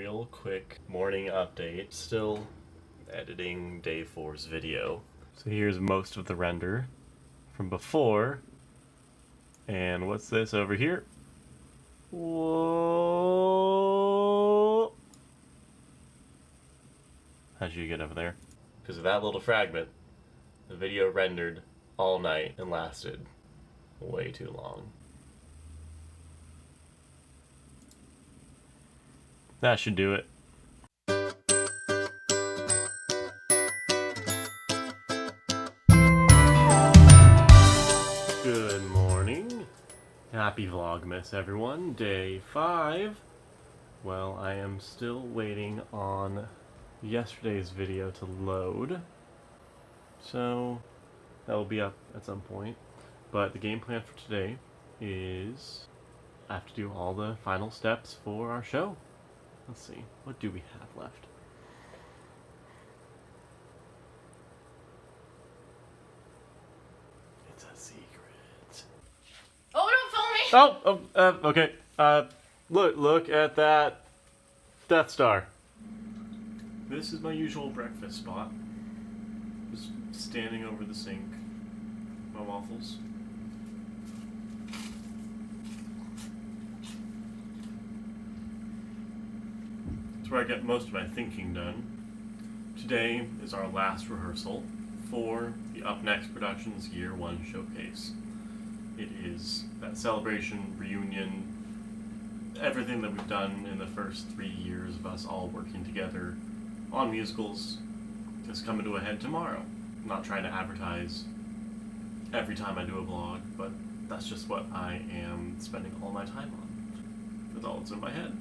real quick morning update. Still editing day 4's video. So here's most of the render from before. And what's this over here? Whoa! How'd you get over there? Because of that little fragment, the video rendered all night and lasted way too long. That should do it. Good morning. Happy Vlogmas, everyone. Day 5. Well, I am still waiting on yesterday's video to load. So, that will be up at some point. But the game plan for today is I have to do all the final steps for our show. Let's see, what do we have left? It's a secret. Oh, don't film me! Okay. Look at that Death Star. This is my usual breakfast spot. Just standing over the sink. My waffles. It's where I get most of my thinking done. Today is our last rehearsal for the Up Next Productions Year 1 showcase. It is that celebration, reunion, everything that we've done in the first 3 years of us all working together on musicals is coming to a head tomorrow. I'm not trying to advertise every time I do a vlog, but that's just what I am spending all my time on, with all that's in my head.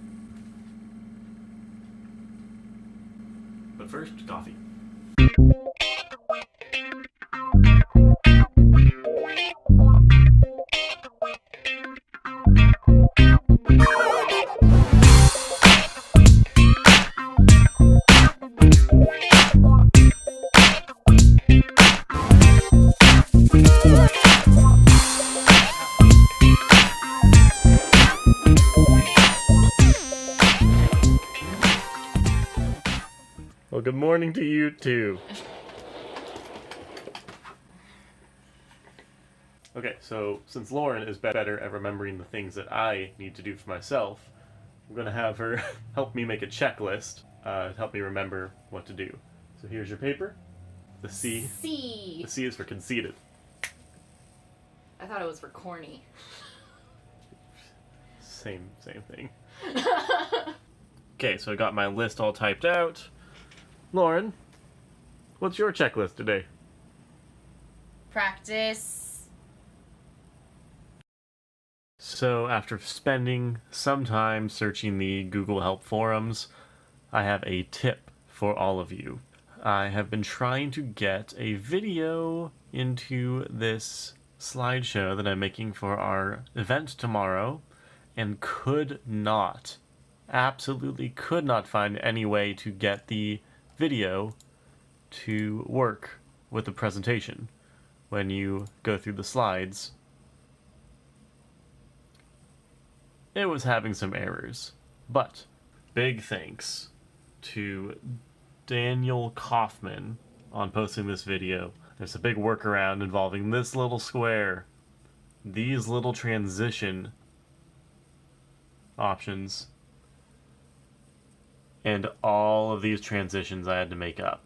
But first, coffee. Well, good morning to you too. Okay, so since Lauren is better at remembering the things that I need to do for myself, I'm going to have her help me make a checklist to help me remember what to do. So here's your paper. The C. The C is for conceited. I thought it was for corny. Same thing. Okay, so I got my list all typed out. Lauren, what's your checklist today? Practice. So after spending some time searching the Google Help forums, I have a tip for all of you. I have been trying to get a video into this slideshow that I'm making for our event tomorrow and absolutely could not find any way to get the video to work with the presentation. When you go through the slides, it was having some errors. But big thanks to Daniel Kaufman on posting this video. There's a big workaround involving this little square, these little transition options, and all of these transitions I had to make up.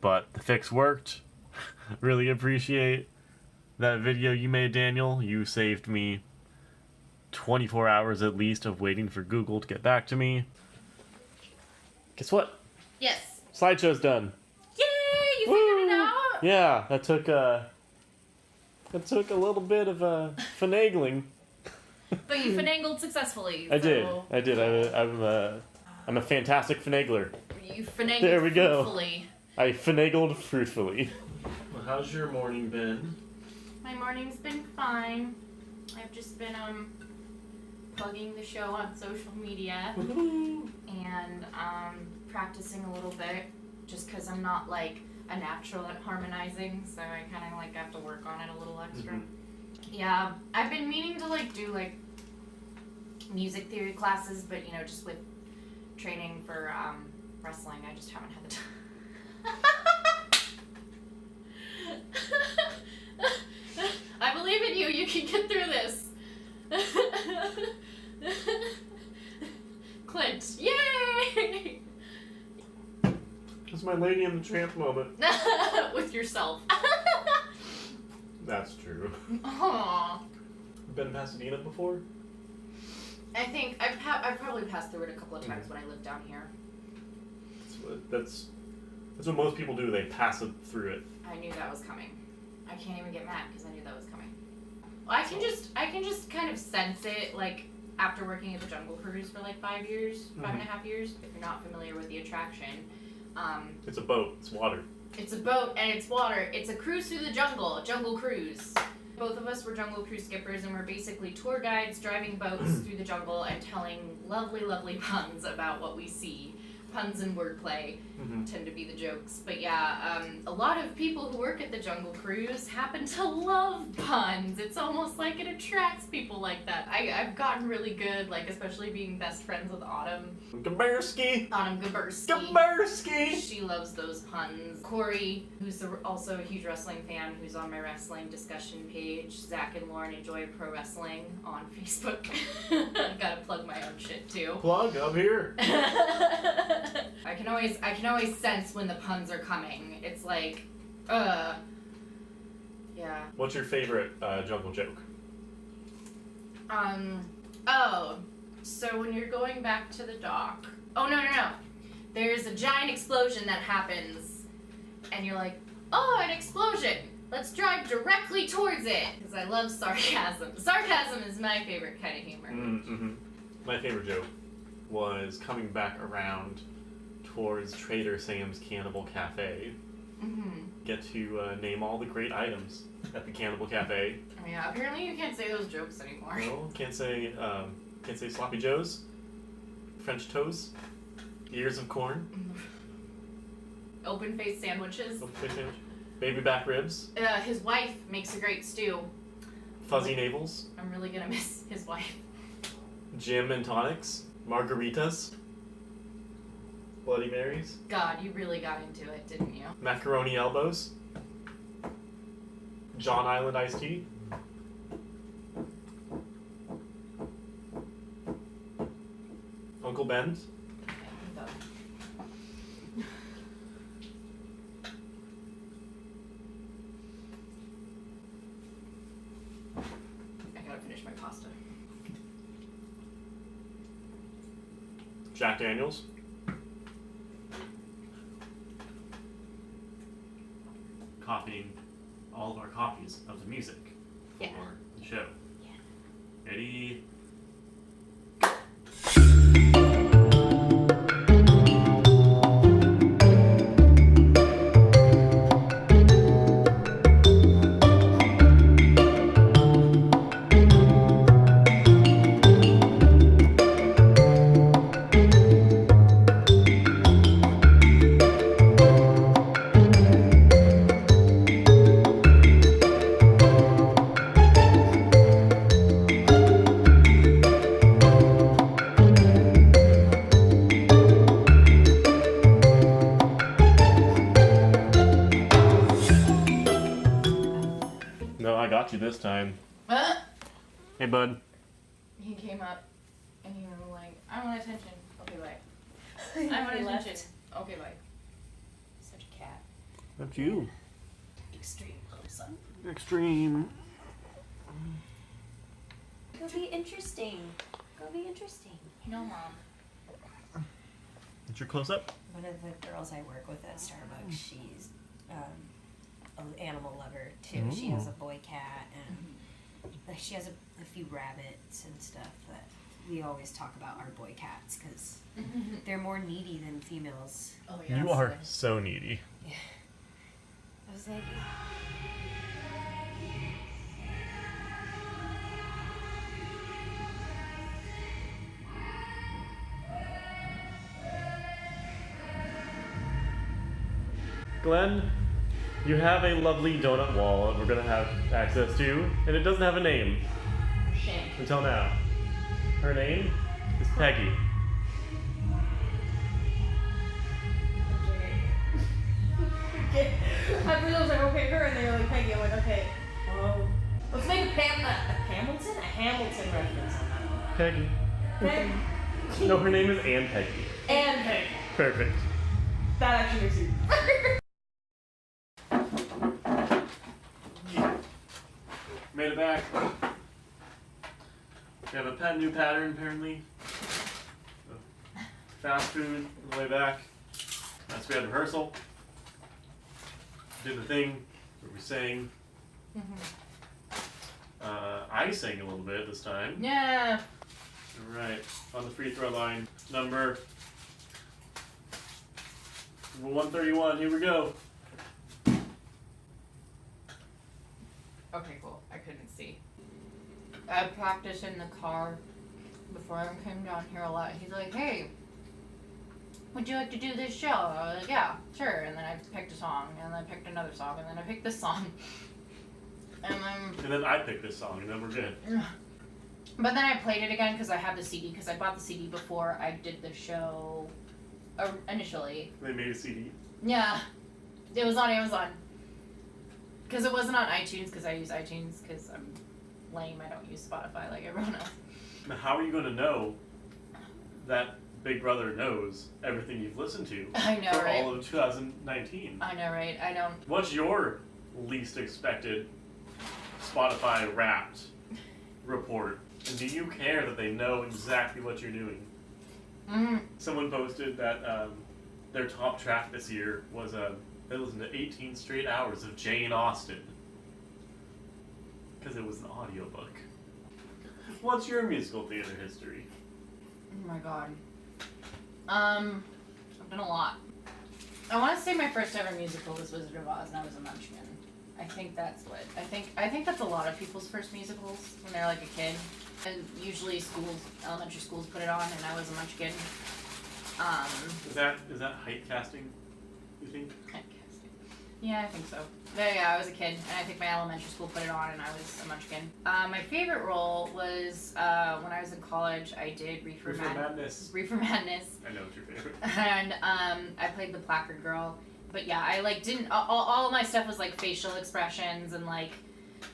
But the fix worked. Really appreciate that video you made, Daniel. You saved me 24 hours at least of waiting for Google to get back to me. Guess what? Yes. Slideshow's done. Yay! You figured it out? Yeah, that took a little bit of finagling. But you finagled successfully. I did. I'm a fantastic finagler. You finagled There we go. fruitfully. I finagled fruitfully. Well, how's your morning been? My morning's been fine. I've just been plugging the show on social media and practicing a little bit, just because I'm not like a natural at harmonizing, so I kind of like have to work on it a little extra. Yeah, I've been meaning to like do like music theory classes, but you know, just with training for wrestling. I just haven't had the time. I believe in you. You can get through this. Clint, yay! It's my Lady and the Tramp moment. With yourself. That's true. Aww. Been to Pasadena before? I think I've probably passed through it a couple of times when I lived down here. That's what most people do. They pass it through it. I knew that was coming. I can't even get mad because I knew that was coming. Well, I can just kind of sense it, like after working at the Jungle Cruise for like 5 years, 5.5 years. If you're not familiar with the attraction, it's a boat. It's water. It's a boat and it's water. It's a cruise through the jungle. Jungle Cruise. Both of us were Jungle Cruise skippers, and we're basically tour guides driving boats through the jungle and telling lovely, lovely puns about what we see. Puns and wordplay tend to be the jokes. But yeah, a lot of people who work at the Jungle Cruise happen to love puns. It's almost like it attracts people like that. I've gotten really good, like especially being best friends with Autumn. Gabersky! Autumn Gabersky. Gabersky! She loves those puns. Corey, who's also a huge wrestling fan, who's on my wrestling discussion page. Zach and Lauren enjoy pro wrestling on Facebook. Gotta plug my own shit too. Plug up here. I can always sense when the puns are coming. It's like, yeah. What's your favorite jungle joke? Oh, so when you're going back to the dock. Oh, no. There's a giant explosion that happens, and you're like, oh, an explosion. Let's drive directly towards it. Because I love sarcasm. Sarcasm is my favorite kind of humor. My favorite joke was coming back around towards Trader Sam's Cannibal Cafe. Get to name all the great items at the Cannibal Cafe. Oh, yeah, apparently you can't say those jokes anymore. No, can't say sloppy joes, French toast, ears of corn, Open face sandwiches. Baby back ribs, His wife makes a great stew. fuzzy navels, I'm really gonna miss his wife. gin and tonics, margaritas, Bloody Marys, God, you really got into it, didn't you? macaroni elbows, John Island iced tea, Uncle Ben's, Okay, I'm done. I gotta finish my pasta. Jack Daniels, copying all of our copies of the music for the show. Yeah. Ready? No, I got you this time. Hey, bud. He came up and he was like, I want attention. Okay, bye. I want attention. Okay, bye. Such a cat. That's you. Extreme close up. Extreme. Go be interesting. Go be interesting. No, Mom. It's your close up? One of the girls I work with at Starbucks, she's an animal lover too. She has a boy cat and like she has a few rabbits and stuff. But we always talk about our boy cats because they're more needy than females. Oh, yeah. You are so needy. Yeah. I was like. Glenn, you have a lovely donut wall that we're going to have access to, and it doesn't have a name Shame. until now. Her name is Peggy. Okay. At first I was like, okay, her, and they were like, Peggy. I'm like, okay. Let's make a Hamilton reference on that one. Peggy. Peggy. No, her name is Ann Peggy. And Peggy. Perfect. That actually makes you. Made it back. We have a new pattern apparently. Fast food on the way back. That's we had rehearsal. Did the thing where we sang. I sang a little bit this time. Yeah. Alright, on the free throw line. Number 131, here we go. Okay, cool. I couldn't see. I practiced in the car before I came down here a lot. He's like, hey, would you like to do this show? I was like, yeah, sure. And then I picked a song, and then I picked another song, and then I picked this song. And then I picked this song, and then we're good. But then I played it again because I have the CD, because I bought the CD before I did the show initially. They made a CD? Yeah. It was on Amazon. Because it wasn't on iTunes, because I use iTunes because I'm lame. I don't use Spotify like everyone else. Now, how are you going to know that Big Brother knows everything you've listened to I know, for right? all of 2019? I know, right? I don't. What's your least expected Spotify Wrapped report? And do you care that they know exactly what you're doing? Someone posted that their top track this year was they listened to 18 straight hours of Jane Austen. Because it was an audiobook. What's your musical theater history? Oh my god. I've done a lot. I want to say my first ever musical was Wizard of Oz, and I was a munchkin. I think that's what. I think that's a lot of people's first musicals when they're like a kid. And usually schools, elementary schools put it on, and I was a munchkin. Is that height casting, you think? Yeah, I think so. Yeah, I was a kid, and I think my elementary school put it on, and I was a munchkin. My favorite role was when I was in college. I did Reefer Madness. Reefer Madness. I know it's your favorite. And I played the placard girl. But yeah, I like didn't. All of my stuff was like facial expressions and like,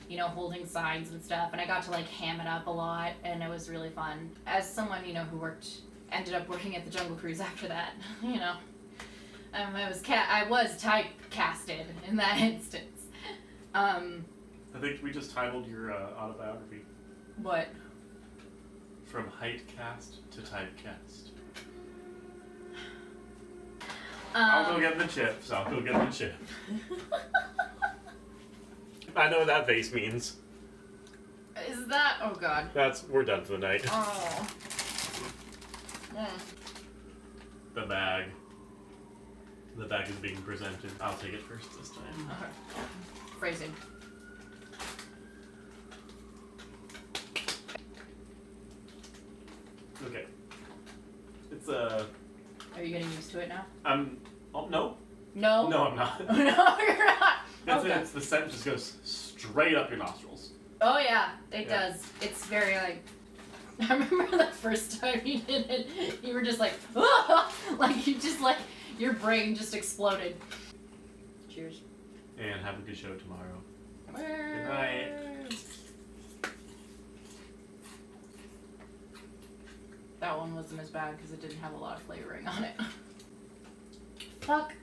you know, holding signs and stuff. And I got to like ham it up a lot, and it was really fun. As someone, you know, who ended up working at the Jungle Cruise after that, you know. I was typecasted in that instance. I think we just titled your autobiography. What? From height cast to typecast. I'll go get the chips. If I know what that face means. Is that? Oh god. We're done for the night. Oh. The bag. The bag is being presented. I'll take it first this time. Okay. Phrasing. Okay. It's Are you getting used to it now? Oh no. No. No, I'm not. No, you're not. It's the scent just goes straight up your nostrils. Oh yeah, it does. It's very like. I remember the first time you did it. You were just like, ah! Like you just like your brain just exploded. Cheers. And have a good show tomorrow. Good night. That one wasn't as bad because it didn't have a lot of flavoring on it. Fuck